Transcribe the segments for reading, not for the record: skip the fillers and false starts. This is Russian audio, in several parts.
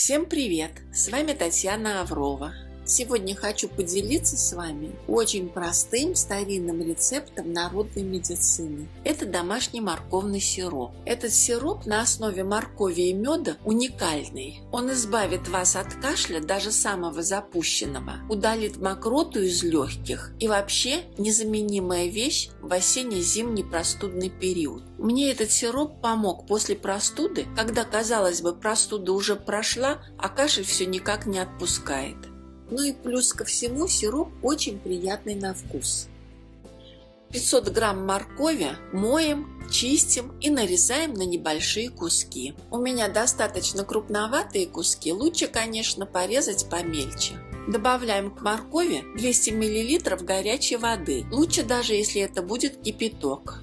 Всем привет! С вами Татьяна Аврова. Сегодня хочу поделиться с вами очень простым старинным рецептом народной медицины. Это домашний морковный сироп. Этот сироп на основе моркови и меда уникальный. Он избавит вас от кашля, даже самого запущенного, удалит мокроту из легких и вообще незаменимая вещь в осенне-зимний простудный период. Мне этот сироп помог после простуды, когда, казалось бы, простуда уже прошла, а кашель все никак не отпускает. Ну и плюс ко всему сироп очень приятный на вкус. 500 грамм моркови моем, чистим и нарезаем на небольшие куски. У меня достаточно крупноватые куски, лучше, конечно, порезать помельче. Добавляем к моркови 200 мл горячей воды, лучше даже если это будет кипяток.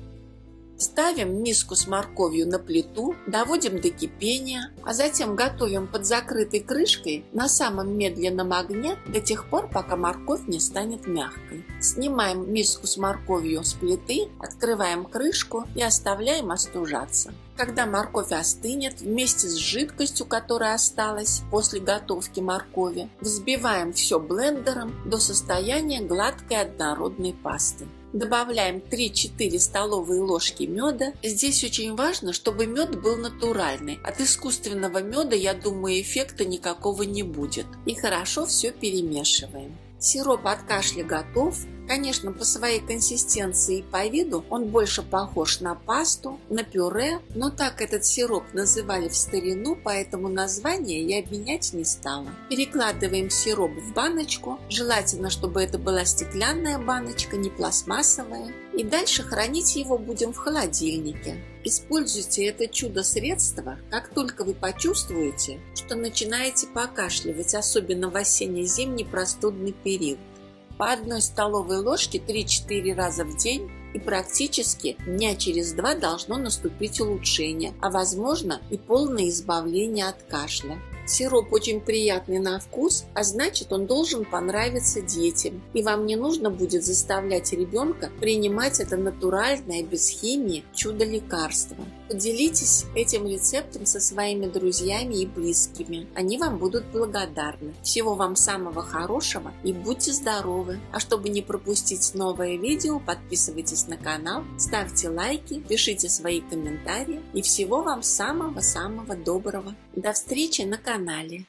Ставим миску с морковью на плиту, доводим до кипения, а затем готовим под закрытой крышкой на самом медленном огне до тех пор, пока морковь не станет мягкой. Снимаем миску с морковью с плиты, открываем крышку и оставляем остужаться. Когда морковь остынет, вместе с жидкостью, которая осталась после готовки моркови, взбиваем все блендером до состояния гладкой однородной пасты. Добавляем 3-4 столовые ложки меда. Здесь очень важно, чтобы мед был натуральный. От искусственного меда, я думаю, эффекта никакого не будет. И хорошо все перемешиваем. Сироп от кашля готов. Конечно, по своей консистенции и по виду он больше похож на пасту, на пюре, но так этот сироп называли в старину, поэтому название я менять не стала. Перекладываем сироп в баночку, желательно, чтобы это была стеклянная баночка, не пластмассовая, и дальше хранить его будем в холодильнике. Используйте это чудо-средство, как только вы почувствуете, что начинаете покашливать, особенно в осенне-зимний простудный период. По 1 столовой ложке 3-4 раза в день, и практически дня через 2 должно наступить улучшение, а возможно и полное избавление от кашля. Сироп очень приятный на вкус, а значит, он должен понравиться детям. И вам не нужно будет заставлять ребенка принимать это натуральное, без химии, чудо-лекарство. Поделитесь этим рецептом со своими друзьями и близкими. Они вам будут благодарны. Всего вам самого хорошего и будьте здоровы. А чтобы не пропустить новое видео, подписывайтесь на канал, ставьте лайки, пишите свои комментарии и всего вам самого-самого доброго. До встречи на канале.